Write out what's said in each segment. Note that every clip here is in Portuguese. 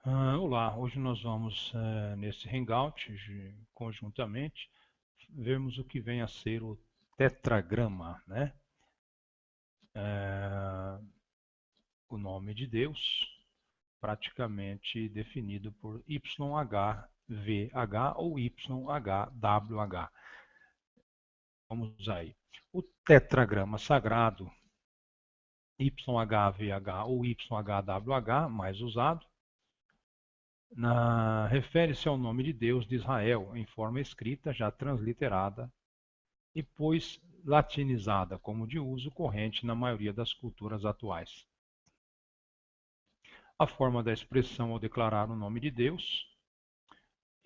Olá, hoje nós vamos, nesse Hangout, conjuntamente, vermos o que vem a ser o tetragrama, né? Eh, o nome de Deus, praticamente definido por YHVH ou YHWH. Vamos aí. O tetragrama sagrado, YHVH ou YHWH, mais usado, refere-se ao nome de Deus de Israel em forma escrita, já transliterada, e pois latinizada como de uso corrente na maioria das culturas atuais. A forma da expressão ao declarar o nome de Deus,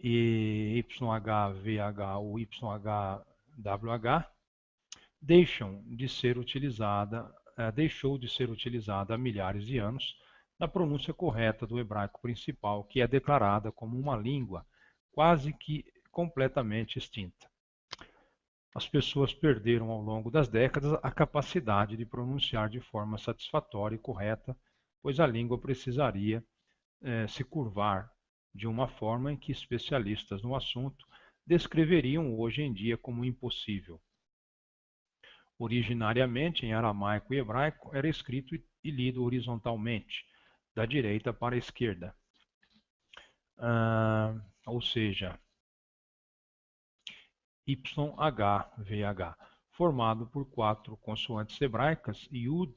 e YHVH ou YHWH, deixou de ser utilizada há milhares de anos na pronúncia correta do hebraico principal, que é declarada como uma língua quase que completamente extinta. As pessoas perderam ao longo das décadas a capacidade de pronunciar de forma satisfatória e correta, pois a língua precisaria se curvar de uma forma em que especialistas no assunto descreveriam hoje em dia como impossível. Originariamente, em aramaico e hebraico, era escrito e lido horizontalmente, da direita para a esquerda. Ou seja, YHVH, formado por quatro consoantes hebraicas, Yud,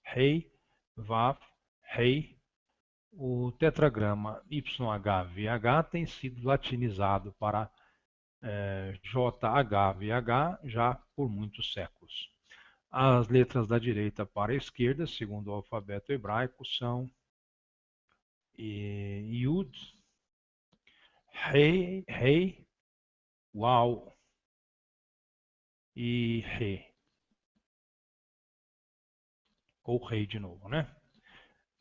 Rei, Vav, Rei. O tetragrama YHVH tem sido latinizado para JHVH já por muitos séculos. As letras da direita para a esquerda, segundo o alfabeto hebraico, são Yud, Rei, Uau e Re, ou Rei de novo, né?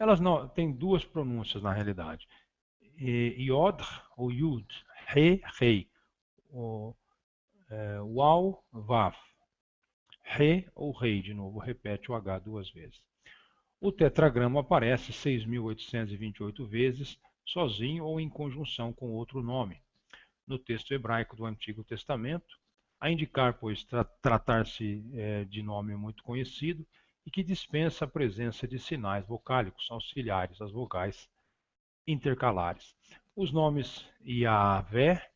Elas não têm duas pronúncias na realidade. Yod ou Yud, Rei, Uau, Vav, Re ou Rei de novo, repete o H duas vezes. O tetragrama aparece 6.828 vezes sozinho ou em conjunção com outro nome no texto hebraico do Antigo Testamento, a indicar, pois, tratar-se de nome muito conhecido e que dispensa a presença de sinais vocálicos auxiliares às vogais intercalares. Os nomes Yahvé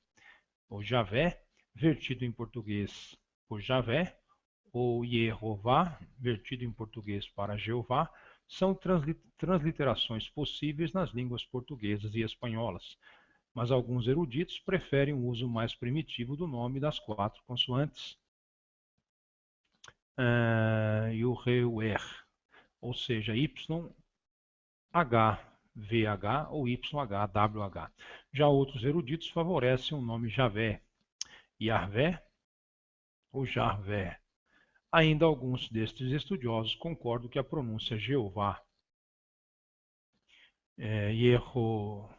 ou Javé, vertido em português por Javé, ou Yehová, vertido em português para Jeová, são transliterações possíveis nas línguas portuguesas e espanholas, mas alguns eruditos preferem o uso mais primitivo do nome das quatro consoantes, Yuheuer, ou seja, YHVH ou YHWH. Já outros eruditos favorecem o nome Javé, Yahvé ou Jarvé. Ainda alguns destes estudiosos concordam que a pronúncia Jeová,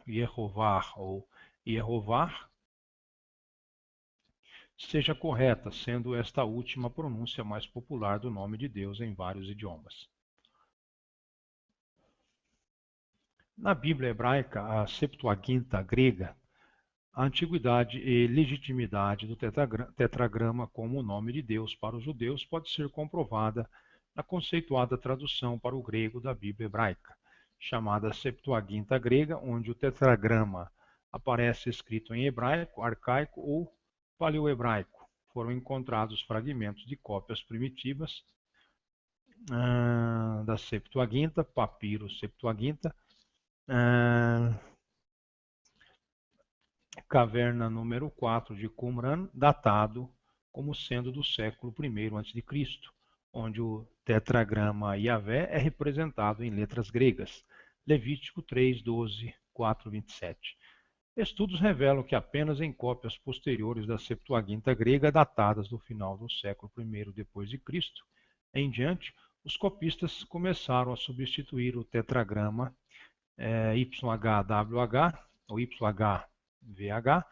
Yehová ou Yehová, seja correta, sendo esta última a pronúncia mais popular do nome de Deus em vários idiomas. Na Bíblia hebraica, a Septuaginta grega, a antiguidade e legitimidade do tetragrama como o nome de Deus para os judeus pode ser comprovada na conceituada tradução para o grego da Bíblia hebraica, chamada Septuaginta grega, onde o tetragrama aparece escrito em hebraico, arcaico ou paleohebraico. Foram encontrados fragmentos de cópias primitivas da Septuaginta, papiro Septuaginta, caverna número 4 de Qumran, datado como sendo do século I a.C., onde o tetragrama Yahvé é representado em letras gregas, Levítico 3, 12, 4, 27. Estudos revelam que apenas em cópias posteriores da Septuaginta grega, datadas do final do século I depois de Cristo em diante, os copistas começaram a substituir o tetragrama YHWH ou YHVH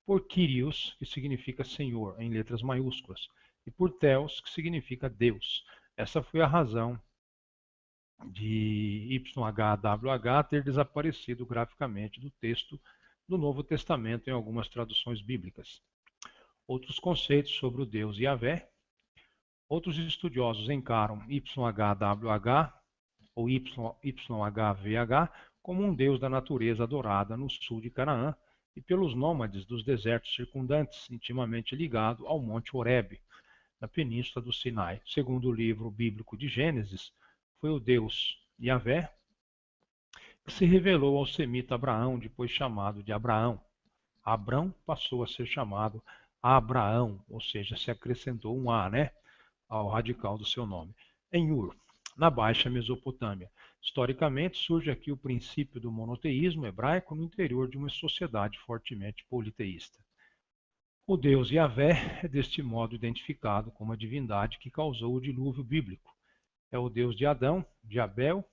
por Kyrios, que significa Senhor, em letras maiúsculas, e por Theos, que significa Deus. Essa foi a razão de YHWH ter desaparecido graficamente do texto do Novo Testamento em algumas traduções bíblicas. Outros conceitos sobre o Deus Yahvé. Outros estudiosos encaram YHWH ou YHVH como um deus da natureza adorada no sul de Canaã e pelos nômades dos desertos circundantes, intimamente ligado ao Monte Horebe, na península do Sinai. Segundo o livro bíblico de Gênesis, foi o Deus Yahvé que se revelou ao semita Abraão, depois chamado de Abraão. Abrão passou a ser chamado Abraão, ou seja, se acrescentou um A, ao radical do seu nome. Em Ur, na Baixa Mesopotâmia. Historicamente, surge aqui o princípio do monoteísmo hebraico no interior de uma sociedade fortemente politeísta. O Deus Yahvé é deste modo identificado como a divindade que causou o dilúvio bíblico. É o Deus de Adão, de Abel,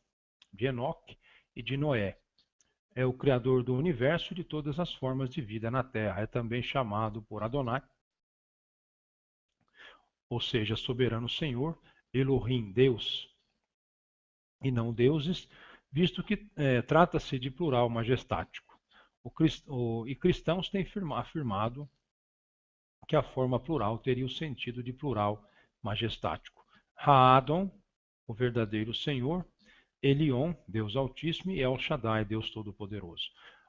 de Enoque e de Noé. É o criador do universo e de todas as formas de vida na Terra. É também chamado por Adonai, ou seja, soberano Senhor, Elohim, Deus, e não deuses, visto que trata-se de plural majestático. E cristãos têm afirmado que a forma plural teria o sentido de plural majestático. Haadon, o verdadeiro Senhor, Elion, Deus Altíssimo, e El Shaddai, Deus Todo-Poderoso.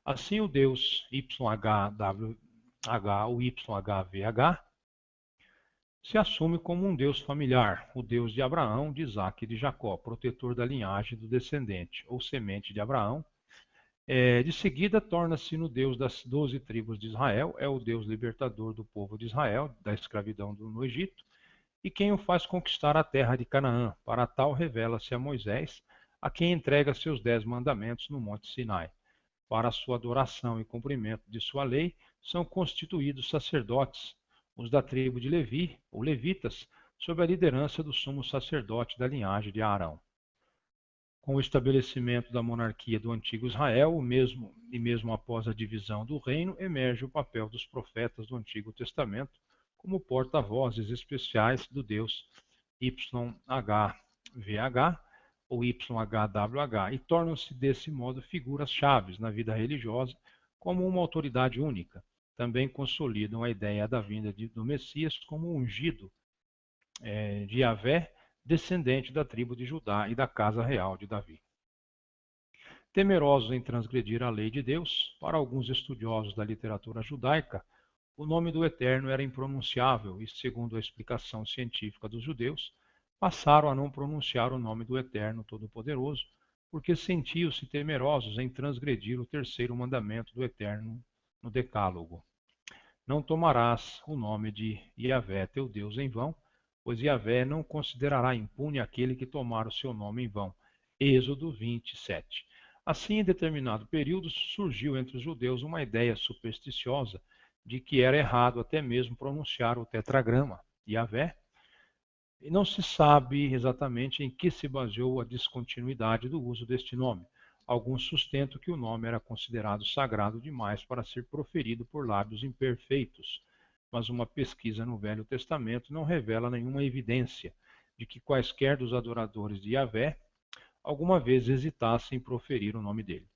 Assim, o Deus YHWH ou YHVH se assume como um Deus familiar, o Deus de Abraão, de Isaque e de Jacó, protetor da linhagem do descendente, ou semente de Abraão. De seguida, torna-se no Deus das 12 tribos de Israel, é o Deus libertador do povo de Israel, da escravidão no Egito, e quem o faz conquistar a terra de Canaã. Para tal, revela-se a Moisés, a quem entrega seus 10 mandamentos no Monte Sinai. Para a sua adoração e cumprimento de sua lei, são constituídos sacerdotes, os da tribo de Levi, ou levitas, sob a liderança do sumo sacerdote da linhagem de Arão. Com o estabelecimento da monarquia do antigo Israel, mesmo após a divisão do reino, emerge o papel dos profetas do Antigo Testamento como porta-vozes especiais do Deus YHVH ou YHWH e tornam-se desse modo figuras-chave na vida religiosa como uma autoridade única. Também consolidam a ideia da vinda do Messias como ungido de Yahvé, descendente da tribo de Judá e da casa real de Davi. Temerosos em transgredir a lei de Deus, para alguns estudiosos da literatura judaica, o nome do Eterno era impronunciável e, segundo a explicação científica dos judeus, passaram a não pronunciar o nome do Eterno Todo-Poderoso, porque sentiam-se temerosos em transgredir o terceiro mandamento do Eterno no Decálogo. Não tomarás o nome de Yahvé, teu Deus, em vão, pois Yahvé não considerará impune aquele que tomar o seu nome em vão. Êxodo 27. Assim, em determinado período, surgiu entre os judeus uma ideia supersticiosa de que era errado até mesmo pronunciar o tetragrama, Yahvé, e não se sabe exatamente em que se baseou a descontinuidade do uso deste nome. Alguns sustentam que o nome era considerado sagrado demais para ser proferido por lábios imperfeitos, mas uma pesquisa no Velho Testamento não revela nenhuma evidência de que quaisquer dos adoradores de Yahvé alguma vez hesitassem em proferir o nome dele.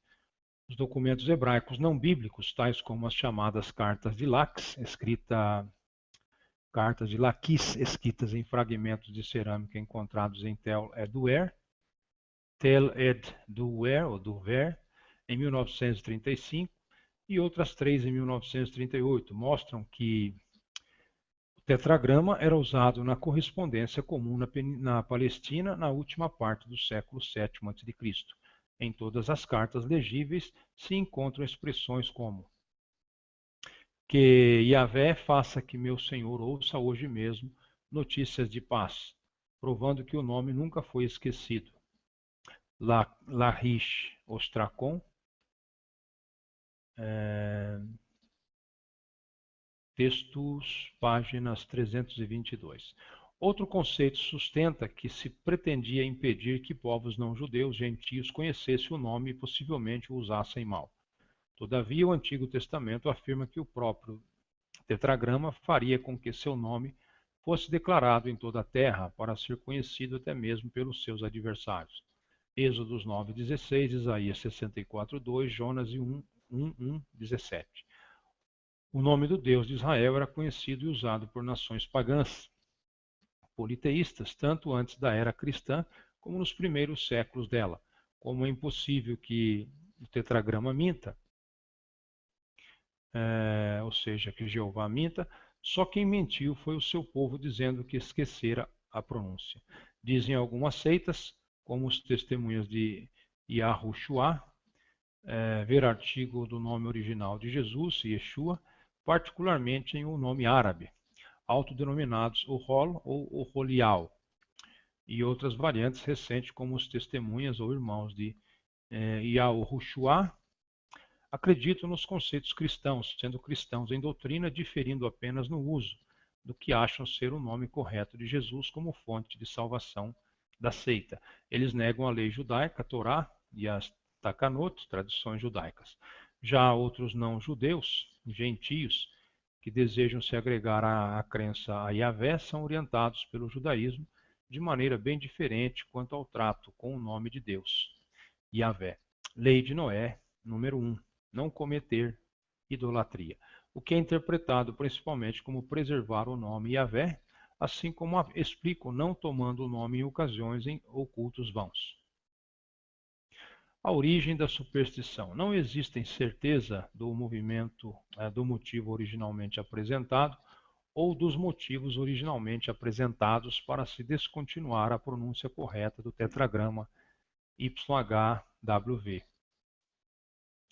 Os documentos hebraicos não bíblicos, tais como as chamadas cartas de Laquis, escritas em fragmentos de cerâmica encontrados em Tel Ed-Duer, ou Duver, em 1935, e outras 3 em 1938, mostram que o tetragrama era usado na correspondência comum na Palestina na última parte do século VII a.C. Em todas as cartas legíveis se encontram expressões como: que Yahvé faça que meu Senhor ouça hoje mesmo notícias de paz, provando que o nome nunca foi esquecido. Lahish Ostracon, textos, páginas 322. Outro conceito sustenta que se pretendia impedir que povos não-judeus, gentios, conhecessem o nome e possivelmente o usassem mal. Todavia, o Antigo Testamento afirma que o próprio tetragrama faria com que seu nome fosse declarado em toda a terra, para ser conhecido até mesmo pelos seus adversários. Êxodos 9:16, Isaías 64:2, Jonas 1:17. O nome do Deus de Israel era conhecido e usado por nações pagãs, politeístas, tanto antes da era cristã como nos primeiros séculos dela. Como é impossível que o tetragrama minta, ou seja, que Jeová minta, só quem mentiu foi o seu povo, dizendo que esquecera a pronúncia. Dizem algumas seitas, como os testemunhas de Yahushua, ver artigo do nome original de Jesus, Yeshua, particularmente em um nome árabe, autodenominados Ohol ou Oholial, e outras variantes recentes, como os testemunhas ou irmãos de Yahushua, acreditam nos conceitos cristãos, sendo cristãos em doutrina, diferindo apenas no uso do que acham ser o nome correto de Jesus como fonte de salvação da seita. Eles negam a lei judaica, a Torá e as Takanot, tradições judaicas. Já outros não-judeus, gentios, que desejam se agregar à crença a Yahvé, são orientados pelo judaísmo de maneira bem diferente quanto ao trato com o nome de Deus, Yahvé. Lei de Noé, número 1. Não cometer idolatria, o que é interpretado principalmente como preservar o nome Yahvé, assim como explico não tomando o nome em ocasiões ou cultos vãos. A origem da superstição. Não existe certeza do movimento, do motivo originalmente apresentado ou dos motivos originalmente apresentados para se descontinuar a pronúncia correta do tetragrama YHWH.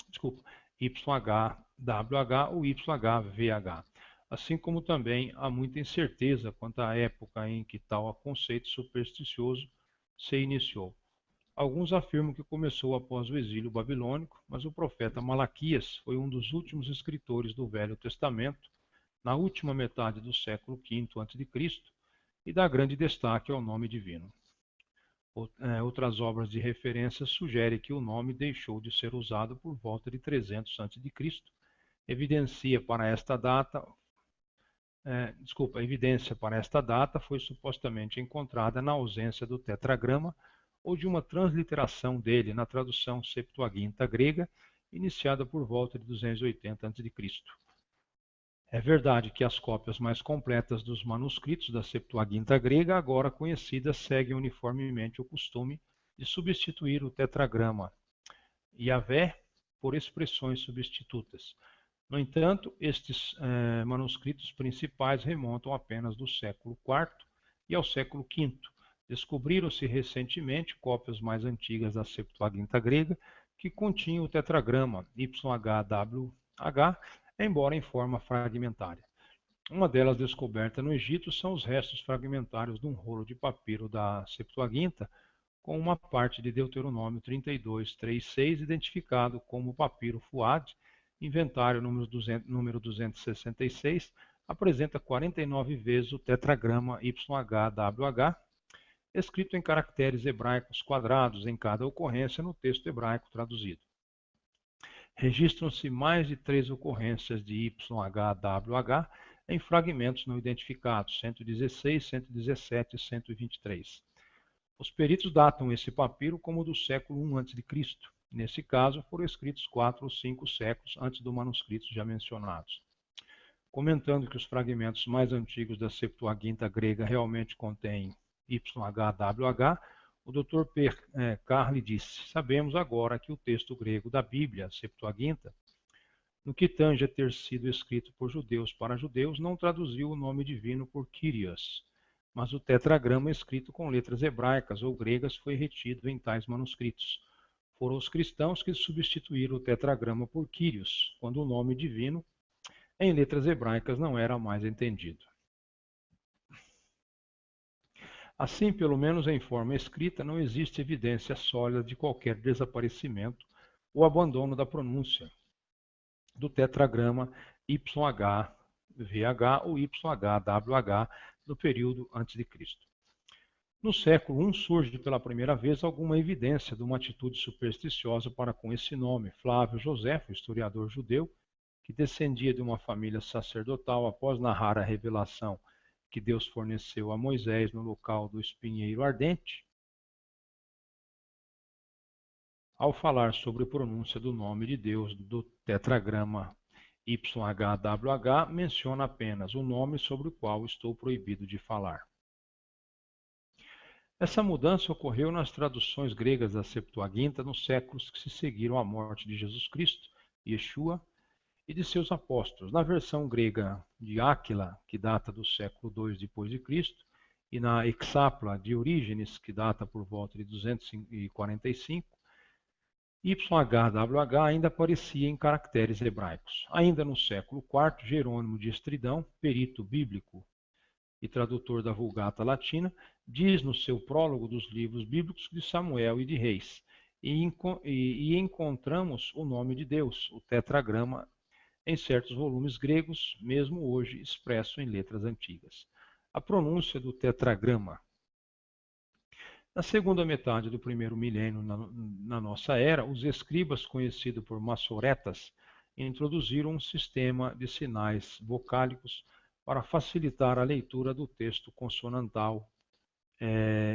Desculpa, YHWH ou YHVH. Assim como também há muita incerteza quanto à época em que tal conceito supersticioso se iniciou. Alguns afirmam que começou após o exílio babilônico, mas o profeta Malaquias foi um dos últimos escritores do Velho Testamento, na última metade do século V a.C., e dá grande destaque ao nome divino. Outras obras de referência sugerem que o nome deixou de ser usado por volta de 300 a.C. Evidência para esta data foi supostamente encontrada na ausência do tetragrama ou de uma transliteração dele na tradução Septuaginta grega, iniciada por volta de 280 a.C. É verdade que as cópias mais completas dos manuscritos da Septuaginta grega, agora conhecidas, seguem uniformemente o costume de substituir o tetragrama Yahvé por expressões substitutas. No entanto, estes manuscritos principais remontam apenas do século IV e ao século V. Descobriram-se recentemente cópias mais antigas da Septuaginta grega que continham o tetragrama YHWH, embora em forma fragmentária. Uma delas descoberta no Egito são os restos fragmentários de um rolo de papiro da Septuaginta com uma parte de Deuteronômio 32:3-6 identificado como papiro Fuad. Inventário número 266 apresenta 49 vezes o tetragrama YHWH, escrito em caracteres hebraicos quadrados em cada ocorrência no texto hebraico traduzido. Registram-se mais de 3 ocorrências de YHWH em fragmentos não identificados, 116, 117 e 123. Os peritos datam esse papiro como do século I a.C. Nesse caso, foram escritos 4 ou 5 séculos antes dos manuscritos já mencionados. Comentando que os fragmentos mais antigos da Septuaginta grega realmente contêm YHWH, o Dr. Carli disse: sabemos agora que o texto grego da Bíblia, a Septuaginta, no que tange a ter sido escrito por judeus para judeus, não traduziu o nome divino por Kyrios, mas o tetragrama escrito com letras hebraicas ou gregas foi retido em tais manuscritos. Foram os cristãos que substituíram o tetragrama por Kyrios, quando o nome divino em letras hebraicas não era mais entendido. Assim, pelo menos em forma escrita, não existe evidência sólida de qualquer desaparecimento ou abandono da pronúncia do tetragrama YHVH ou YHWH no período antes de Cristo. No século I surge pela primeira vez alguma evidência de uma atitude supersticiosa para com esse nome. Flávio Joséfo, historiador judeu, que descendia de uma família sacerdotal após narrar a revelação que Deus forneceu a Moisés no local do espinheiro ardente, ao falar sobre a pronúncia do nome de Deus do tetragrama YHWH, menciona apenas o nome sobre o qual estou proibido de falar. Essa mudança ocorreu nas traduções gregas da Septuaginta nos séculos que se seguiram à morte de Jesus Cristo, Yeshua, e de seus apóstolos. Na versão grega de Áquila, que data do século II depois de Cristo, e na Hexapla de Orígenes, que data por volta de 245, YHWH ainda aparecia em caracteres hebraicos. Ainda no século IV, Jerônimo de Estridão, perito bíblico e tradutor da Vulgata Latina, diz no seu prólogo dos livros bíblicos de Samuel e de Reis, e encontramos o nome de Deus, o tetragrama, em certos volumes gregos, mesmo hoje expresso em letras antigas. A pronúncia do tetragrama. Na segunda metade do primeiro milênio na nossa era, os escribas, conhecidos por massoretas, introduziram um sistema de sinais vocálicos para facilitar a leitura do texto consonantal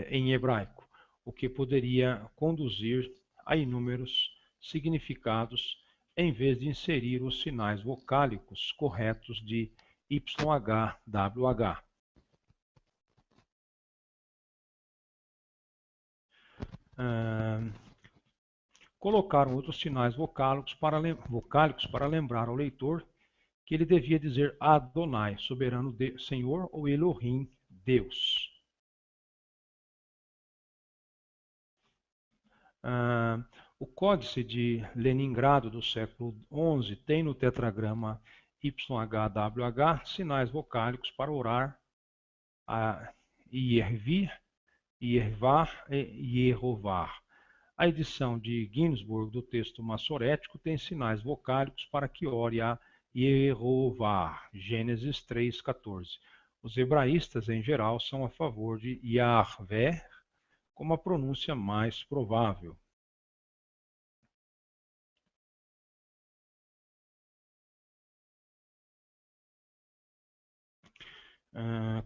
em hebraico, o que poderia conduzir a inúmeros significados em vez de inserir os sinais vocálicos corretos de YHWH. Colocaram outros sinais vocálicos para lembrar ao leitor que ele devia dizer Adonai, soberano Senhor, ou Elohim, Deus. O Códice de Leningrado do século XI tem no tetragrama YHWH sinais vocálicos para orar a Yervir, Yervar e Yehovar. A edição de Ginsburg do texto massorético tem sinais vocálicos para que ore a Yehovar, Gênesis 3,14. Os hebraístas, em geral, são a favor de Yahvé como a pronúncia mais provável.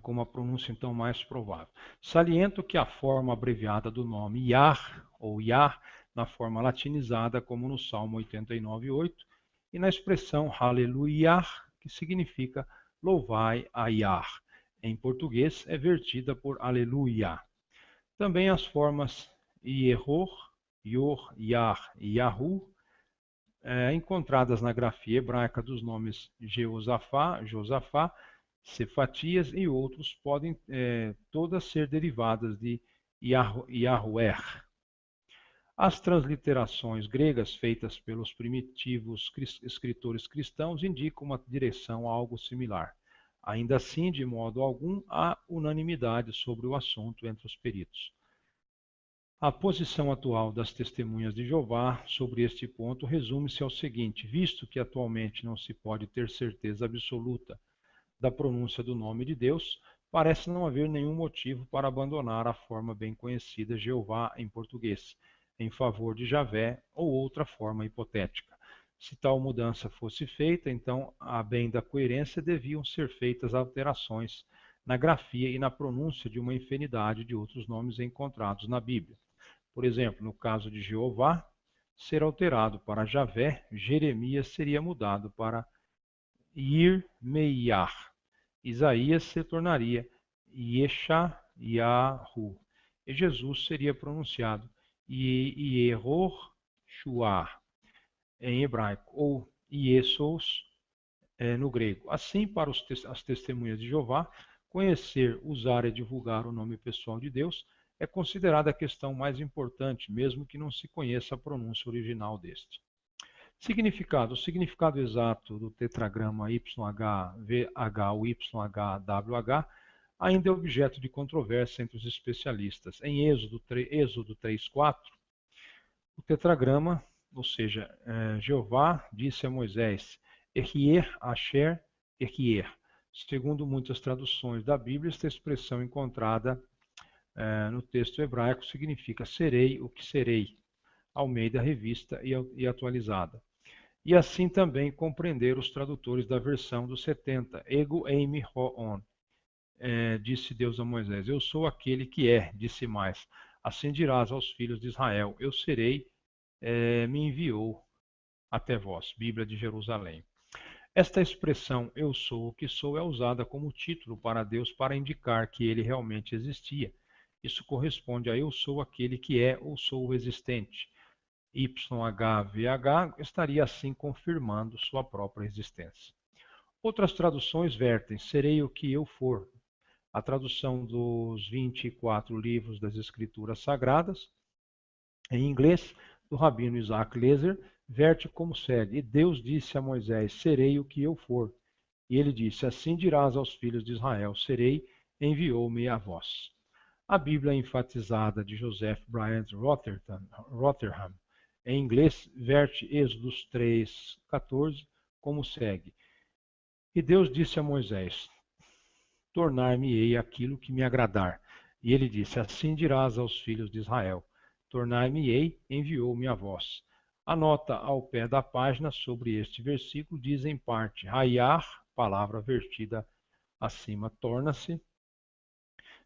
Como a pronúncia então mais provável. Saliento que a forma abreviada do nome Yah ou Yah na forma latinizada como no Salmo 89:8 e na expressão Hallelujah, que significa louvai a Yah. Em português é vertida por Aleluia. Também as formas Yehor, Yor, Yah e Yahu, encontradas na grafia hebraica dos nomes Jeosafá, Josafá, Cefatias e outros podem todas ser derivadas de Yahweh. As transliterações gregas feitas pelos primitivos escritores cristãos indicam uma direção a algo similar. Ainda assim, de modo algum, há unanimidade sobre o assunto entre os peritos. A posição atual das testemunhas de Jeová sobre este ponto resume-se ao seguinte: visto que atualmente não se pode ter certeza absoluta da pronúncia do nome de Deus, parece não haver nenhum motivo para abandonar a forma bem conhecida Jeová em português, em favor de Javé ou outra forma hipotética. Se tal mudança fosse feita, então, a bem da coerência, deviam ser feitas alterações na grafia e na pronúncia de uma infinidade de outros nomes encontrados na Bíblia. Por exemplo, no caso de Jeová, ser alterado para Javé, Jeremias seria mudado para Yirmeiah. Isaías se tornaria Yeshayahu. E Jesus seria pronunciado Yehoshua em hebraico, ou Iesos no grego. Assim, para as testemunhas de Jeová, conhecer, usar e divulgar o nome pessoal de Deus é considerada a questão mais importante, mesmo que não se conheça a pronúncia original deste. Significado. O significado exato do tetragrama YHVH ou YHWH ainda é objeto de controvérsia entre os especialistas. Em Êxodo 3:4, o tetragrama, ou seja, Jeová disse a Moisés, Ehier Asher Ehier. Segundo muitas traduções da Bíblia, esta expressão encontrada no texto hebraico significa serei o que serei, Almeida Revista e Atualizada. E assim também compreender os tradutores da versão dos 70, Ego Eimi Ho-On. Disse Deus a Moisés, eu sou aquele que é, disse mais. Assim dirás aos filhos de Israel, eu serei me enviou até vós. Bíblia de Jerusalém. Esta expressão "eu sou o que sou" é usada como título para Deus para indicar que ele realmente existia. Isso corresponde a "eu sou aquele que é" ou "sou o existente". YHVH estaria assim confirmando sua própria existência. Outras traduções vertem "serei o que eu for". A tradução dos 24 livros das Escrituras Sagradas, em inglês, do rabino Isaac Lezer, verte como segue: "E Deus disse a Moisés: serei o que eu for. E ele disse: assim dirás aos filhos de Israel: serei, enviou-me a vós". A Bíblia enfatizada de Joseph Bryant Rotherham, em inglês, verte Êxodos 3:14 como segue: "E Deus disse a Moisés: tornar-me-ei aquilo que me agradar. E ele disse: assim dirás aos filhos de Israel: tornar-me-ei, enviou-me a vós". A nota ao pé da página sobre este versículo diz em parte: Hayar, palavra vertida acima, torna-se,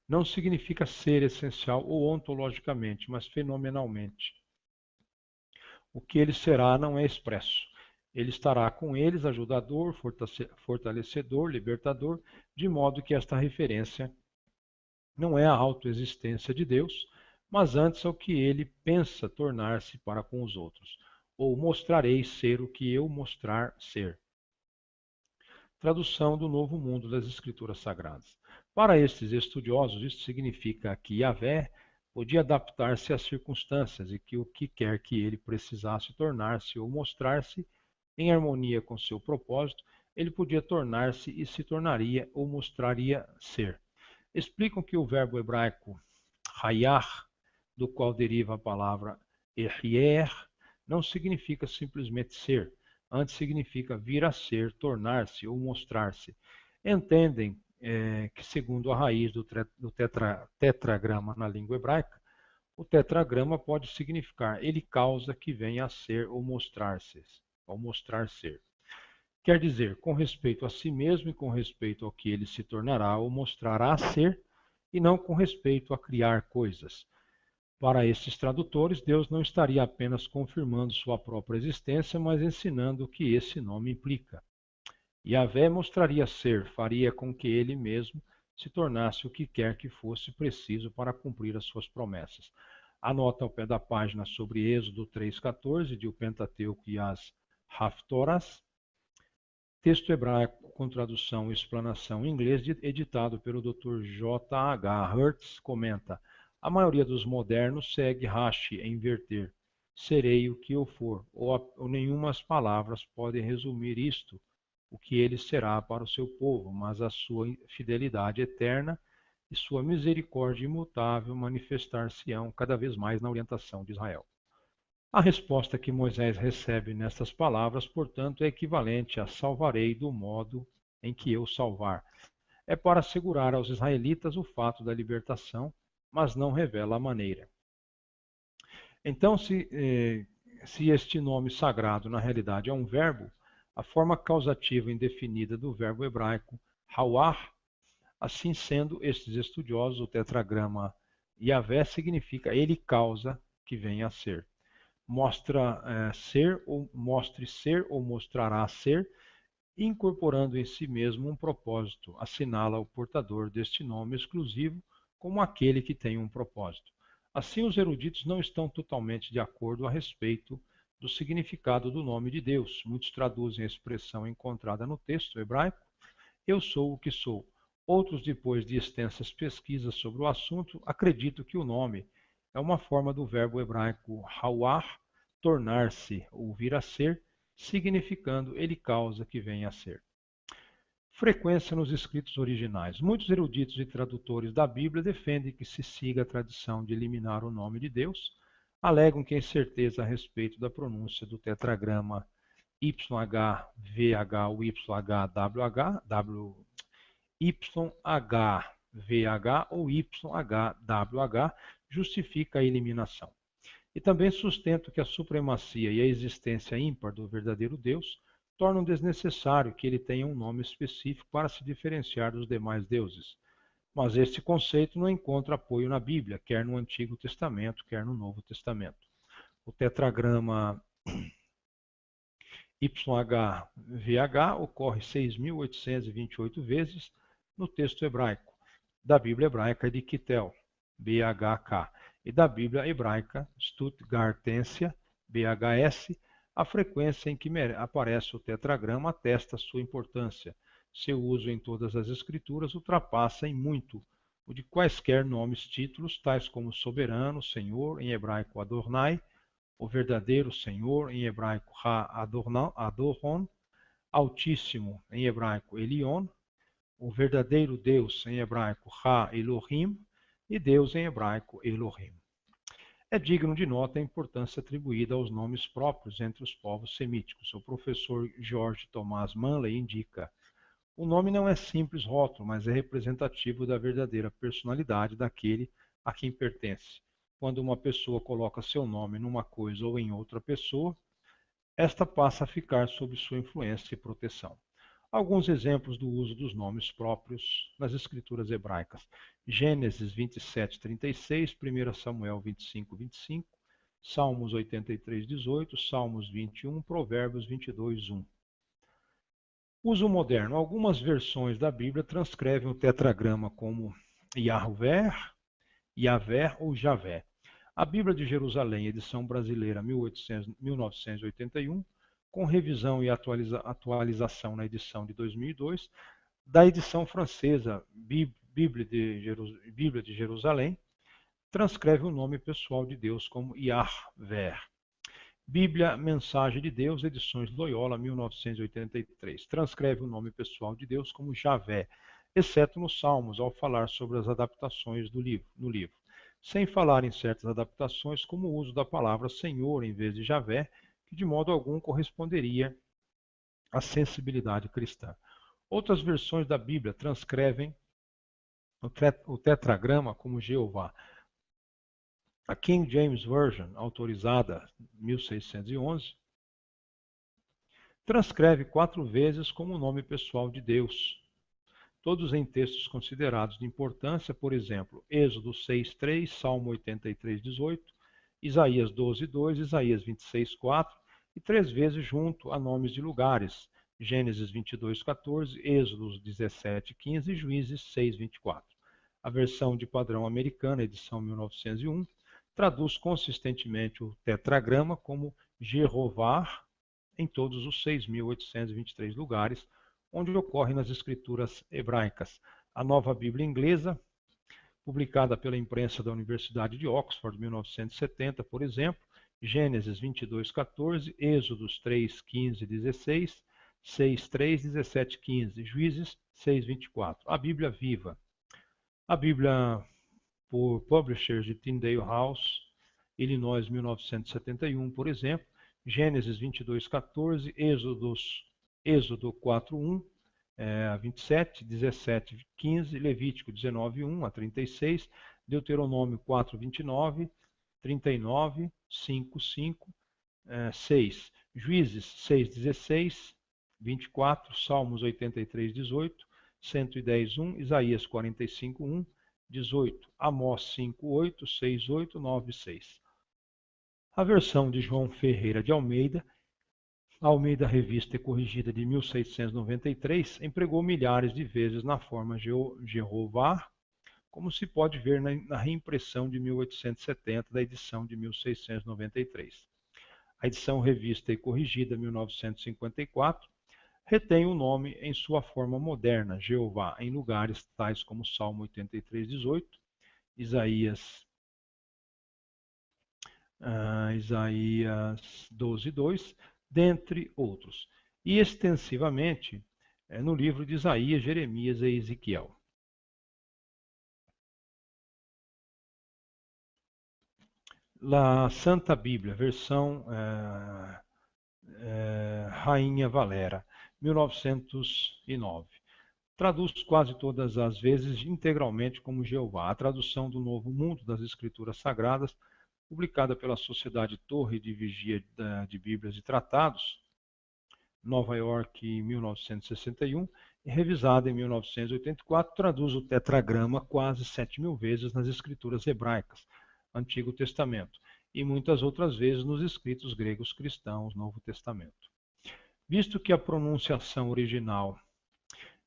não significa ser essencial ou ontologicamente, mas fenomenalmente. O que ele será não é expresso. Ele estará com eles, ajudador, fortalecedor, libertador, de modo que esta referência não é a autoexistência de Deus, mas antes ao que ele pensa tornar-se para com os outros. Ou mostrarei ser o que eu mostrar ser. Tradução do Novo Mundo das Escrituras Sagradas. Para estes estudiosos, isto significa que Yahvé podia adaptar-se às circunstâncias e que o que quer que ele precisasse tornar-se ou mostrar-se em harmonia com seu propósito, ele podia tornar-se e se tornaria ou mostraria ser. Explicam que o verbo hebraico hayar, do qual deriva a palavra ehier, não significa simplesmente ser, antes significa vir a ser, tornar-se ou mostrar-se. Entendem que, segundo a raiz do tetragrama na língua hebraica, o tetragrama pode significar ele causa que venha a ser ou mostrar-se, ou mostrar ser. Quer dizer, com respeito a si mesmo e com respeito ao que ele se tornará ou mostrará ser, e não com respeito a criar coisas. Para estes tradutores, Deus não estaria apenas confirmando sua própria existência, mas ensinando o que esse nome implica. Yahvé mostraria ser, faria com que ele mesmo se tornasse o que quer que fosse preciso para cumprir as suas promessas. A nota ao pé da página sobre Êxodo 3:14, de O Pentateuco e as Haftorahs, texto hebraico com tradução e explanação em inglês, editado pelo Dr. J. H. Hertz, comenta: a maioria dos modernos segue Rashi em inverter "serei o que eu for", ou nenhumas palavras podem resumir isto, o que ele será para o seu povo, mas a sua fidelidade eterna e sua misericórdia imutável manifestar-se-ão cada vez mais na orientação de Israel. A resposta que Moisés recebe nestas palavras, portanto, é equivalente a "salvarei do modo em que eu salvar". É para assegurar aos israelitas o fato da libertação, mas não revela a maneira. Então, se este nome sagrado na realidade é um verbo, a forma causativa indefinida do verbo hebraico hawar, assim sendo, estes estudiosos, o tetragrama Yahvé significa ele causa que venha a ser. Mostre ser ou mostrará ser, incorporando em si mesmo um propósito, assinala o portador deste nome exclusivo como aquele que tem um propósito. Assim, os eruditos não estão totalmente de acordo a respeito do significado do nome de Deus. Muitos traduzem a expressão encontrada no texto hebraico, "eu sou o que sou". Outros, depois de extensas pesquisas sobre o assunto, acreditam que o nome é uma forma do verbo hebraico hawar, tornar-se ou vir a ser, significando ele causa que venha a ser. Frequência nos escritos originais. Muitos eruditos e tradutores da Bíblia defendem que se siga a tradição de eliminar o nome de Deus, alegam que a incerteza a respeito da pronúncia do tetragrama YHVH ou YHVH ou YHWH justifica a eliminação. E também sustento que a supremacia e a existência ímpar do verdadeiro Deus tornam desnecessário que ele tenha um nome específico para se diferenciar dos demais deuses. Mas este conceito não encontra apoio na Bíblia, quer no Antigo Testamento, quer no Novo Testamento. O tetragrama YHVH ocorre 6.828 vezes no texto hebraico da Bíblia Hebraica de Quitel, BHK, e da Bíblia Hebraica Stuttgartensia, BHS. A frequência em que aparece o tetragrama atesta sua importância. Seu uso em todas as escrituras ultrapassa em muito o de quaisquer nomes títulos, tais como soberano, Senhor, em hebraico Adonai, o verdadeiro Senhor, em hebraico Ha-Adon, Altíssimo, em hebraico Elion, o verdadeiro Deus, em hebraico Ha-Elohim, e Deus, em hebraico Elohim. É digno de nota a importância atribuída aos nomes próprios entre os povos semíticos. O professor George Thomas Manley indica: o nome não é simples rótulo, mas é representativo da verdadeira personalidade daquele a quem pertence. Quando uma pessoa coloca seu nome numa coisa ou em outra pessoa, esta passa a ficar sob sua influência e proteção. Alguns exemplos do uso dos nomes próprios nas escrituras hebraicas: Gênesis 27:36, 1 Samuel 25:25, Salmos 83:18, Salmos 21, Provérbios 22:1. Uso moderno. Algumas versões da Bíblia transcrevem o tetragrama como Yahvé, Yavé ou Javé. A Bíblia de Jerusalém, edição brasileira 1981, com revisão e atualização na edição de 2002, da edição francesa Bíblia de Jerusalém, transcreve o nome pessoal de Deus como Yahvé. Bíblia Mensagem de Deus, edições Loyola, 1983, transcreve o nome pessoal de Deus como Javé, exceto nos Salmos, ao falar sobre as adaptações no livro, sem falar em certas adaptações, como o uso da palavra Senhor em vez de Javé, que de modo algum corresponderia à sensibilidade cristã. Outras versões da Bíblia transcrevem o tetragrama como Jeová. A King James Version, autorizada 1611, transcreve 4 vezes como o nome pessoal de Deus, todos em textos considerados de importância, por exemplo, Êxodo 6:3, Salmo 83:18, Isaías 12:2, Isaías 26:4, e 3 vezes junto a nomes de lugares, Gênesis 22:14, Êxodo 17:15 e Juízes 6:24. A versão de padrão americana, edição 1901, traduz consistentemente o tetragrama como Jeová em todos os 6.823 lugares onde ocorre nas escrituras hebraicas. A Nova Bíblia Inglesa, publicada pela imprensa da Universidade de Oxford, 1970, por exemplo, Gênesis 22:14, Êxodos 3:15 e 16, 6:3, 17:15, Juízes 6:24. A Bíblia Viva. A Bíblia por Publishers de Tyndale House, Illinois, 1971, por exemplo, Gênesis 22:14, Êxodo 4:1 a 27, 17:15, Levítico 19:1 a 36, Deuteronômio 4:29, 39, 5:5, 6, Juízes 6:16, 24, Salmos 83:18, 110:1, Isaías 45:1, 18, Amós 5:8, 6:8, 9:6. A versão de João Ferreira de Almeida, Almeida Revista e Corrigida de 1693, empregou milhares de vezes na forma Jeová, como se pode ver na reimpressão de 1870 da edição de 1693. A edição Revista e Corrigida 1954 retém o nome em sua forma moderna, Jeová, em lugares tais como Salmo 83:18, Isaías 12:2, dentre outros, e extensivamente no livro de Isaías, Jeremias e Ezequiel. La Santa Bíblia, versão Rainha Valera, 1909. Traduz quase todas as vezes integralmente como Jeová. A tradução do Novo Mundo das Escrituras Sagradas, publicada pela Sociedade Torre de Vigia de Bíblias e Tratados, Nova York, em 1961, e revisada em 1984, traduz o tetragrama quase 7.000 vezes nas Escrituras Hebraicas, Antigo Testamento, e muitas outras vezes nos escritos gregos cristãos, Novo Testamento. Visto que a pronunciação original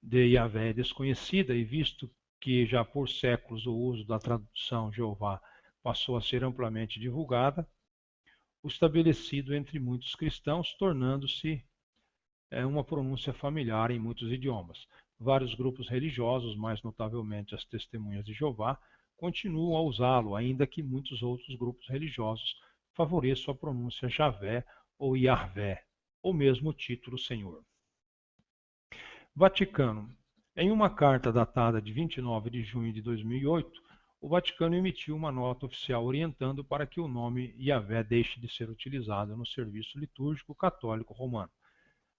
de Yahvé é desconhecida e visto que já por séculos o uso da tradução Jeová passou a ser amplamente divulgada, o estabelecido entre muitos cristãos, tornando-se uma pronúncia familiar em muitos idiomas. Vários grupos religiosos, mais notavelmente as Testemunhas de Jeová, continuam a usá-lo, ainda que muitos outros grupos religiosos favoreçam a pronúncia Javé ou Yahvé, ou mesmo o título Senhor. Vaticano. Em uma carta datada de 29 de junho de 2008, o Vaticano emitiu uma nota oficial orientando para que o nome Yahvé deixe de ser utilizado no serviço litúrgico católico romano.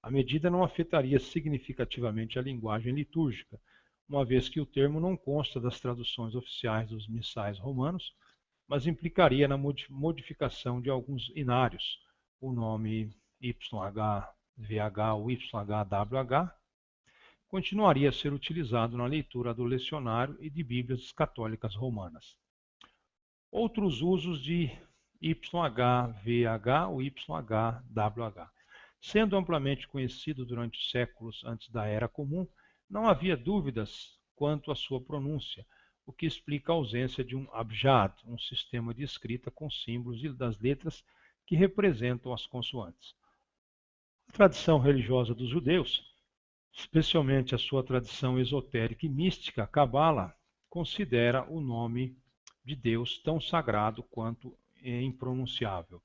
A medida não afetaria significativamente a linguagem litúrgica, uma vez que o termo não consta das traduções oficiais dos missais romanos, mas implicaria na modificação de alguns inários, o nome YHVH ou YHWH, continuaria a ser utilizado na leitura do lecionário e de Bíblias católicas romanas. Outros usos de YHVH ou YHWH. Sendo amplamente conhecido durante os séculos antes da Era Comum, não havia dúvidas quanto à sua pronúncia, o que explica a ausência de um abjad, um sistema de escrita com símbolos das letras que representam as consoantes. A tradição religiosa dos judeus, especialmente a sua tradição esotérica e mística, a Cabala, considera o nome de Deus tão sagrado quanto impronunciável.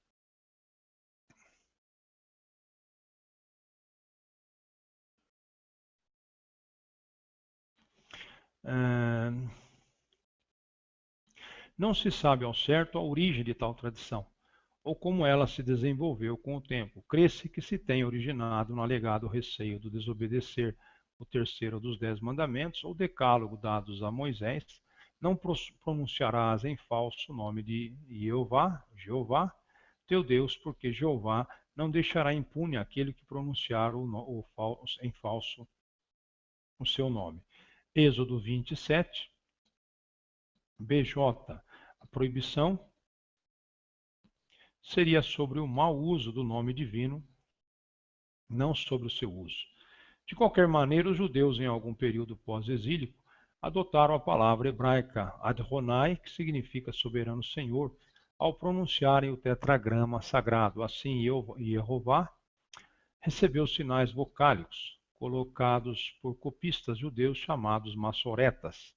Não se sabe ao certo a origem de tal tradição, ou como ela se desenvolveu com o tempo. Crê-se que se tenha originado no alegado receio de desobedecer o terceiro dos 10 mandamentos ou decálogo dados a Moisés: não pronunciarás em falso o nome de Jeová, teu Deus, porque Jeová não deixará impune aquele que pronunciar em falso o seu nome. Êxodo 27, BJ. A proibição seria sobre o mau uso do nome divino, não sobre o seu uso. De qualquer maneira, os judeus, em algum período pós-exílico, adotaram a palavra hebraica Adonai, que significa soberano Senhor, ao pronunciarem o tetragrama sagrado. Assim, Jeová recebeu sinais vocálicos, colocados por copistas judeus chamados maçoretas,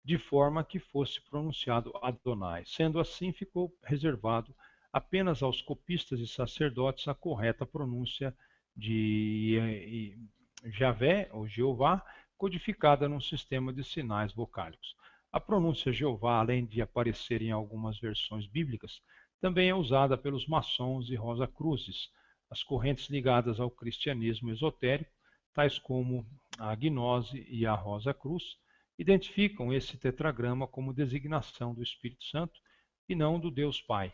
de forma que fosse pronunciado Adonai. Sendo assim, ficou reservado apenas aos copistas e sacerdotes a correta pronúncia de Javé ou Jeová, codificada num sistema de sinais vocálicos. A pronúncia Jeová, além de aparecer em algumas versões bíblicas, também é usada pelos maçons e Rosa-Cruzes, as correntes ligadas ao cristianismo esotérico, tais como a Gnose e a Rosa-Cruz, identificam esse tetragrama como designação do Espírito Santo e não do Deus Pai.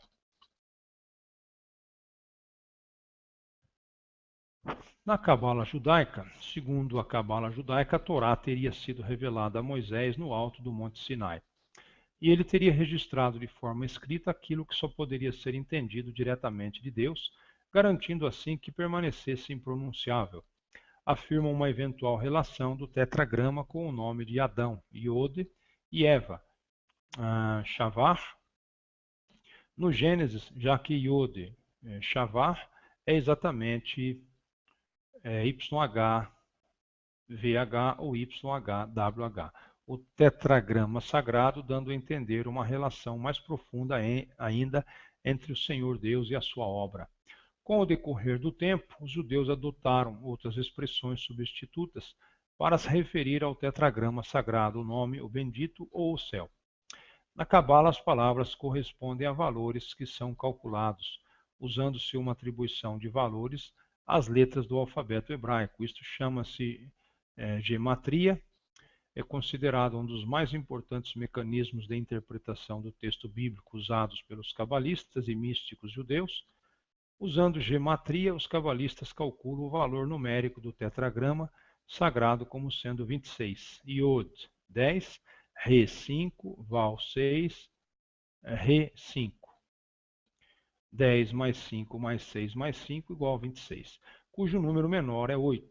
Na Cabala judaica, segundo a Cabala judaica, a Torá teria sido revelada a Moisés no alto do Monte Sinai. E ele teria registrado de forma escrita aquilo que só poderia ser entendido diretamente de Deus, garantindo assim que permanecesse impronunciável. Afirma uma eventual relação do tetragrama com o nome de Adão, Iode, e Eva, Shavar, no Gênesis, já que Iode, Shavar, é exatamente YHVH ou YHWH, o tetragrama sagrado, dando a entender uma relação mais profunda ainda entre o Senhor Deus e a sua obra. Com o decorrer do tempo, os judeus adotaram outras expressões substitutas para se referir ao tetragrama sagrado, o nome, o bendito ou o céu. Na Cabala, as palavras correspondem a valores que são calculados, usando-se uma atribuição de valores às letras do alfabeto hebraico. Isto chama-se gematria, é considerado um dos mais importantes mecanismos de interpretação do texto bíblico usados pelos cabalistas e místicos judeus. Usando gematria, os cabalistas calculam o valor numérico do tetragrama sagrado como sendo 26, Iod 10, Re 5, Val 6, Re 5. 10 mais 5 mais 6 mais 5 igual a 26, cujo número menor é 8.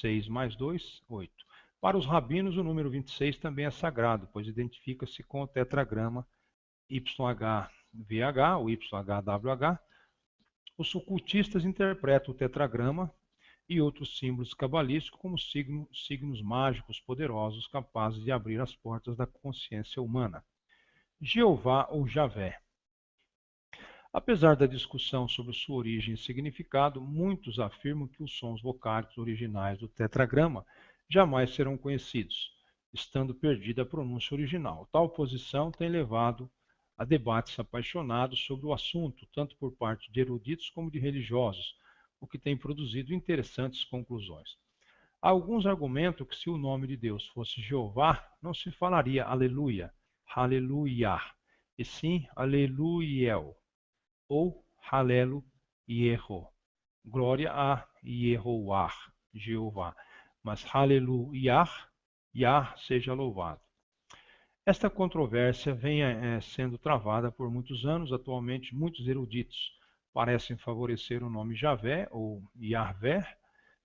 6 mais 2, 8. Para os rabinos, o número 26 também é sagrado, pois identifica-se com o tetragrama YHVH ou YHWH. Os ocultistas interpretam o tetragrama e outros símbolos cabalísticos como signos mágicos poderosos capazes de abrir as portas da consciência humana. Jeová ou Javé. Apesar da discussão sobre sua origem e significado, muitos afirmam que os sons vocálicos originais do tetragrama jamais serão conhecidos, estando perdida a pronúncia original. Tal posição tem levado a debates apaixonados sobre o assunto, tanto por parte de eruditos como de religiosos, o que tem produzido interessantes conclusões. Alguns argumentam que se o nome de Deus fosse Jeová, não se falaria aleluia, aleluia, e sim aleluiel, ou halelo Yeho, glória a Yehová, Jeová, mas aleluia, Yah seja louvado. Esta controvérsia vem sendo travada por muitos anos. Atualmente, muitos eruditos parecem favorecer o nome Javé ou Yahvé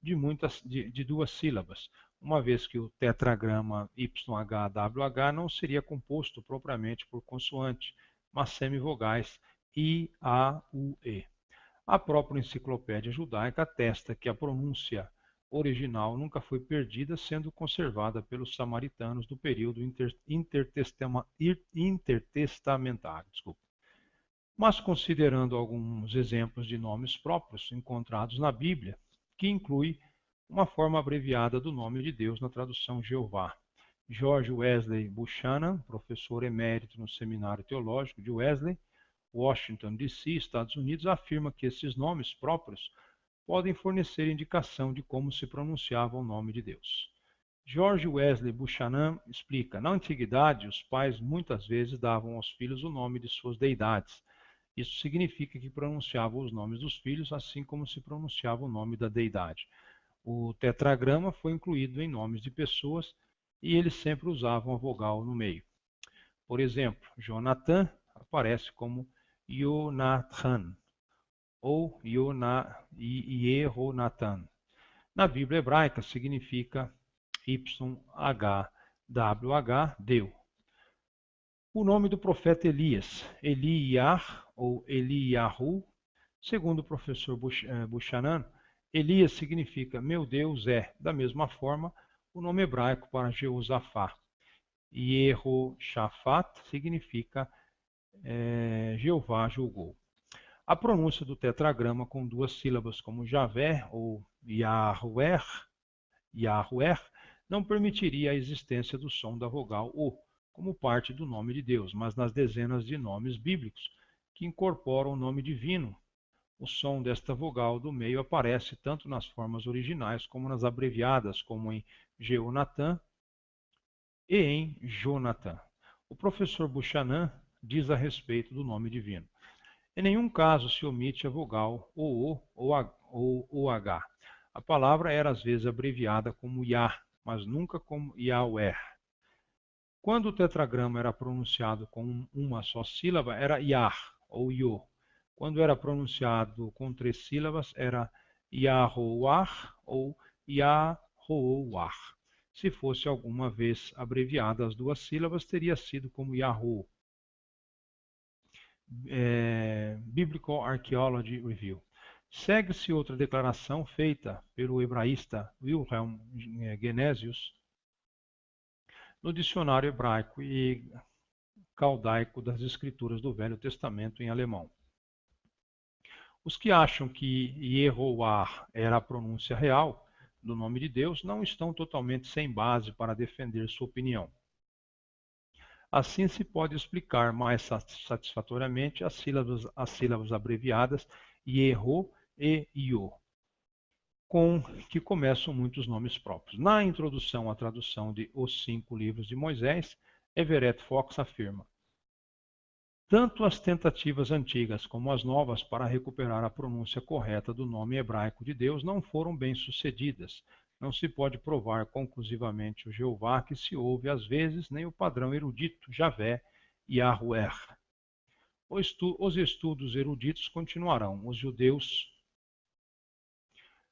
de duas sílabas, uma vez que o tetragrama YHWH não seria composto propriamente por consoante, mas semivogais I, A, U, E. A própria enciclopédia judaica atesta que a pronúncia original nunca foi perdida, sendo conservada pelos samaritanos do período intertestamentário. Mas considerando alguns exemplos de nomes próprios encontrados na Bíblia, que inclui uma forma abreviada do nome de Deus na tradução Jeová. George Wesley Buchanan, professor emérito no Seminário Teológico de Wesley, Washington, D.C., Estados Unidos, afirma que esses nomes próprios podem fornecer indicação de como se pronunciava o nome de Deus. George Wesley Buchanan explica: na antiguidade, os pais muitas vezes davam aos filhos o nome de suas deidades. Isso significa que pronunciavam os nomes dos filhos assim como se pronunciava o nome da deidade. O tetragrama foi incluído em nomes de pessoas e eles sempre usavam a vogal no meio. Por exemplo, Jonathan aparece como Yonathan ou Yehonatan. Na Bíblia hebraica significa YHWH, Deu. O nome do profeta Elias, Eliar ou Eliyahu, segundo o professor Buchanan, Elias significa meu Deus é. Da mesma forma, o nome hebraico para Jeosafá, Yehoshafat, significa Jeová julgou. A pronúncia do tetragrama com duas sílabas como Javé ou Yahweh, não permitiria a existência do som da vogal O, como parte do nome de Deus, mas nas dezenas de nomes bíblicos que incorporam o nome divino, o som desta vogal do meio aparece tanto nas formas originais como nas abreviadas, como em Jeonatan e em Jonathan. O professor Buchanan diz a respeito do nome divino: em nenhum caso se omite a vogal ou o H. A palavra era às vezes abreviada como Yah, mas nunca como Yahweh. Quando o tetragrama era pronunciado com uma só sílaba, era Yah ou Yo. Quando era pronunciado com três sílabas, era Yahovah ou Yahovah. Se fosse alguma vez abreviada as duas sílabas, teria sido como Yahoo. Biblical Archaeology Review. Segue-se outra declaração feita pelo hebraísta Wilhelm Genesius no dicionário hebraico e caldaico das escrituras do Velho Testamento em alemão. Os que acham que Yehovah era a pronúncia real do nome de Deus não estão totalmente sem base para defender sua opinião. Assim se pode explicar mais satisfatoriamente as sílabas abreviadas Yeho e Io, com que começam muitos nomes próprios. Na introdução à tradução de Os Cinco Livros de Moisés, Everett Fox afirma: tanto as tentativas antigas como as novas para recuperar a pronúncia correta do nome hebraico de Deus não foram bem-sucedidas. Não se pode provar conclusivamente o Jeová que se ouve às vezes, nem o padrão erudito Javé e Yahweh. Os estudos eruditos continuarão. Os judeus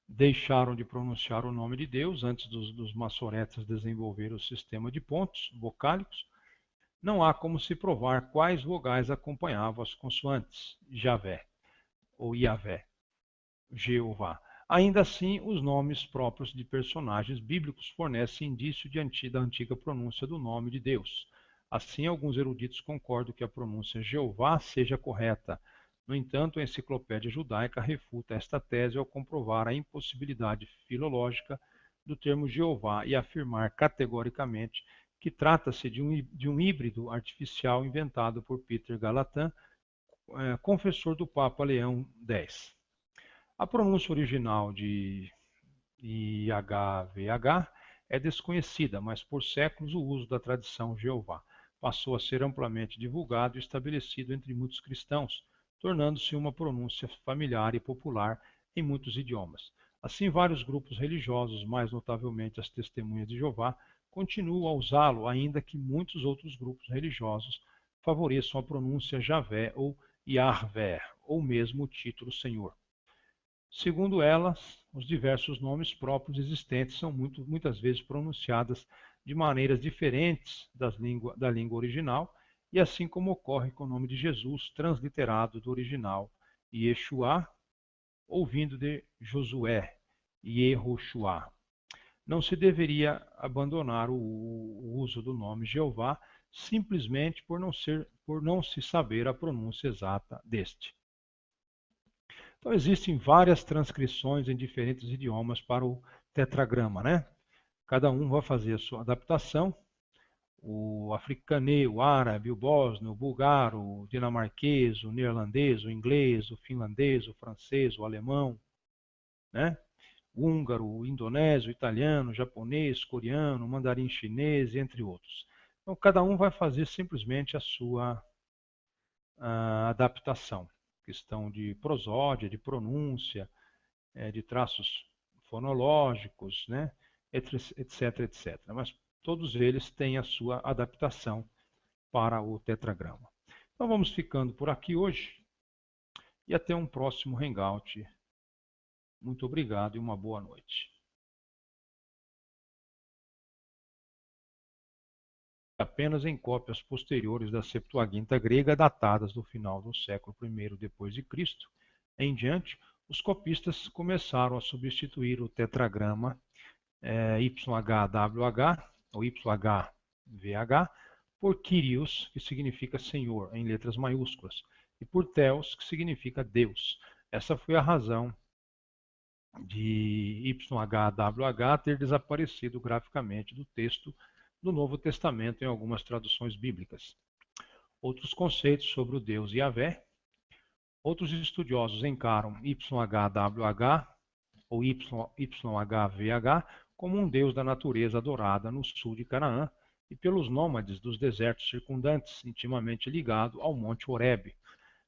deixaram de pronunciar o nome de Deus antes dos maçoretas desenvolverem o sistema de pontos vocálicos. Não há como se provar quais vogais acompanhavam as consoantes Javé ou Iavé, Jeová. Ainda assim, os nomes próprios de personagens bíblicos fornecem indício da antiga pronúncia do nome de Deus. Assim, alguns eruditos concordam que a pronúncia Jeová seja correta. No entanto, a Enciclopédia Judaica refuta esta tese ao comprovar a impossibilidade filológica do termo Jeová e afirmar categoricamente que trata-se de um híbrido artificial inventado por Peter Gallatin, confessor do Papa Leão X. A pronúncia original de IHVH é desconhecida, mas por séculos o uso da tradição Jeová passou a ser amplamente divulgado e estabelecido entre muitos cristãos, tornando-se uma pronúncia familiar e popular em muitos idiomas. Assim, vários grupos religiosos, mais notavelmente as Testemunhas de Jeová, continuam a usá-lo, ainda que muitos outros grupos religiosos favoreçam a pronúncia Javé ou Yahvé, ou mesmo o título Senhor. Segundo elas, os diversos nomes próprios existentes são muitas vezes pronunciadas de maneiras diferentes da língua original, e assim como ocorre com o nome de Jesus, transliterado do original Yeshua, ou vindo de Josué, Yehoshua. Não se deveria abandonar o uso do nome Jeová simplesmente por não se saber a pronúncia exata deste. Então, existem várias transcrições em diferentes idiomas para o tetragrama, né? Cada um vai fazer a sua adaptação. O africanês, o árabe, o bósnio, o bulgaro, o dinamarquês, o neerlandês, o inglês, o finlandês, o francês, o alemão, né? O húngaro, o indonésio, o italiano, o japonês, o coreano, o mandarim chinês, entre outros. Então, cada um vai fazer simplesmente a sua adaptação. Questão de prosódia, de pronúncia, de traços fonológicos, né? etc, etc. Mas todos eles têm a sua adaptação para o tetragrama. Então vamos ficando por aqui hoje e até um próximo Hangout. Muito obrigado e uma boa noite. Apenas em cópias posteriores da Septuaginta grega datadas do final do século I depois de Cristo em diante, os copistas começaram a substituir o tetragrama YHWH ou YHVH por Kyrios, que significa Senhor, em letras maiúsculas, e por Theos, que significa Deus. Essa foi a razão de YHWH ter desaparecido graficamente do texto do Novo Testamento em algumas traduções bíblicas. Outros conceitos sobre o Deus Yahvé. Outros estudiosos encaram YHWH ou YHVH como um deus da natureza adorada no sul de Canaã e pelos nômades dos desertos circundantes, intimamente ligado ao Monte Horebe,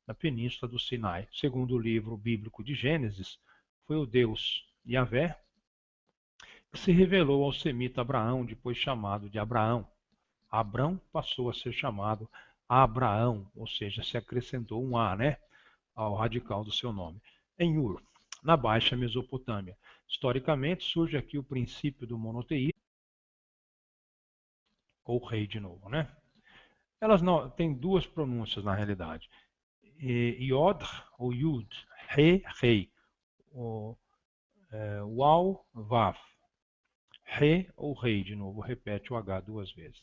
na península do Sinai. Segundo o livro bíblico de Gênesis, foi o deus Yahvé que se revelou ao semita Abraão, depois chamado de Abraão. Abrão passou a ser chamado Abraão, ou seja, se acrescentou um A, né, ao radical do seu nome. Em Ur, na Baixa Mesopotâmia. Historicamente, surge aqui o princípio do monoteísmo, ou rei de novo, né? Elas não, têm duas pronúncias na realidade. Yod ou Yud, Re, Rei. Waw, Vav. Re ou Rei, de novo, repete o H duas vezes.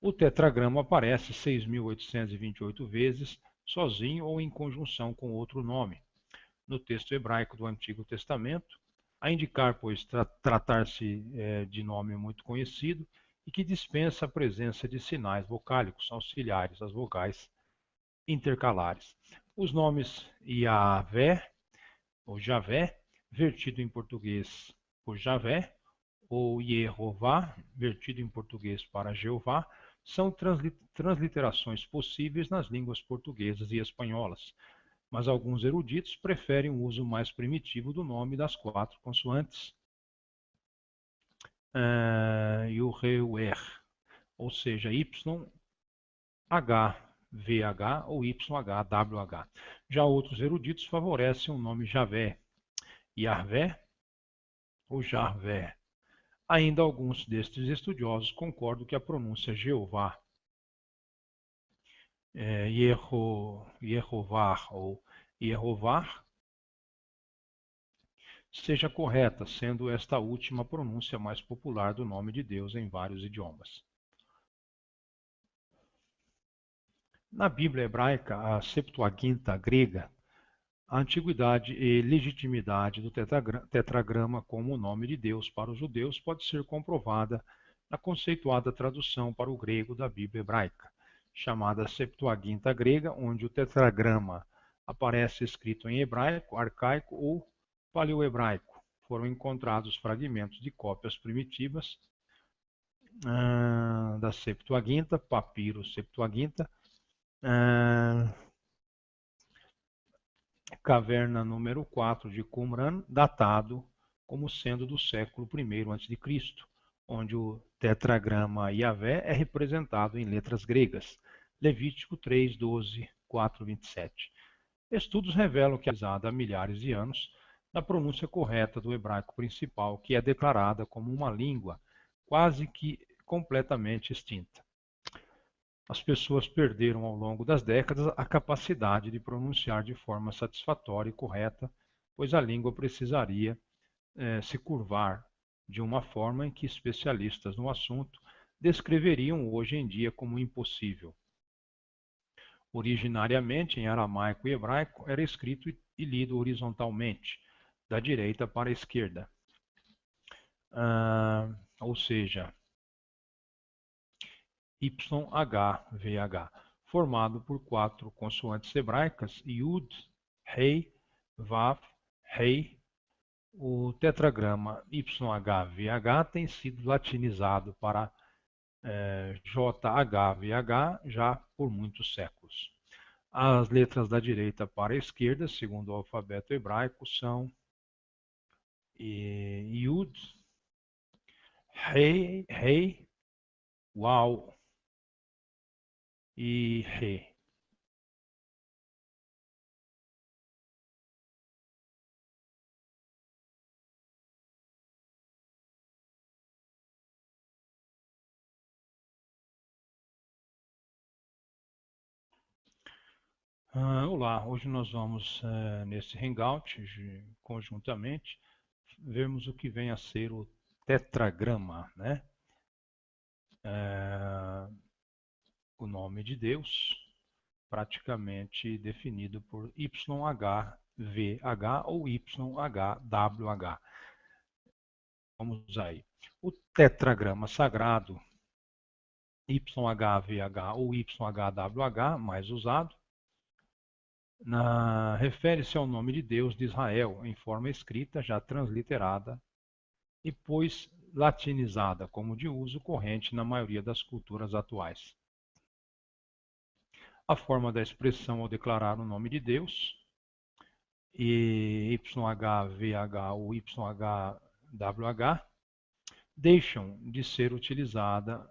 O tetragrama aparece 6.828 vezes, sozinho ou em conjunção com outro nome, no texto hebraico do Antigo Testamento, a indicar, pois, tratar-se de nome muito conhecido e que dispensa a presença de sinais vocálicos auxiliares às vogais intercalares. Os nomes Yahvé ou Javé, vertido em português por Javé, ou Yehová, vertido em português para Jeová, são transliterações possíveis nas línguas portuguesas e espanholas, mas alguns eruditos preferem o uso mais primitivo do nome das quatro consoantes Yureuer, ou seja, YHWH VH ou YHWH. Já outros eruditos favorecem o nome Javé, Yahvé ou Jarvé. Ainda alguns destes estudiosos concordam que a pronúncia Jeová, Yehovah ou Yehovar, seja correta, sendo esta última a pronúncia mais popular do nome de Deus em vários idiomas. Na Bíblia hebraica, a Septuaginta grega, a antiguidade e legitimidade do tetragrama como o nome de Deus para os judeus pode ser comprovada na conceituada tradução para o grego da Bíblia hebraica, chamada Septuaginta grega, onde o tetragrama aparece escrito em hebraico, arcaico ou paleohebraico. Foram encontrados fragmentos de cópias primitivas da Septuaginta, papiro Septuaginta, caverna número 4 de Qumran, datado como sendo do século I a.C., onde o tetragrama Yahvé é representado em letras gregas, Levítico 3, 12, 4, 27. Estudos revelam que é usada há milhares de anos na pronúncia correta do hebraico principal, que é declarada como uma língua quase que completamente extinta. As pessoas perderam ao longo das décadas a capacidade de pronunciar de forma satisfatória e correta, pois a língua precisaria se curvar de uma forma em que especialistas no assunto descreveriam hoje em dia como impossível. Originariamente, em aramaico e hebraico, era escrito e lido horizontalmente, da direita para a esquerda. Ou seja, YHVH, formado por 4 consoantes hebraicas, Yud, Rei, Vav, Rei. O tetragrama YHVH tem sido latinizado para JHVH já por muitos séculos. As letras da direita para a esquerda, segundo o alfabeto hebraico, são Yud, Rei, Waw e Re. Olá, hoje nós vamos, nesse Hangout, conjuntamente, vermos o que vem a ser o tetragrama, né? O nome de Deus, praticamente definido por YHVH ou YHWH. Vamos aí. O tetragrama sagrado, YHVH ou YHWH, mais usado, refere-se ao nome de Deus de Israel, em forma escrita, já transliterada, e pois latinizada, como de uso corrente na maioria das culturas atuais. A forma da expressão ao declarar o nome de Deus, e YHVH ou YHWH, deixou de ser utilizada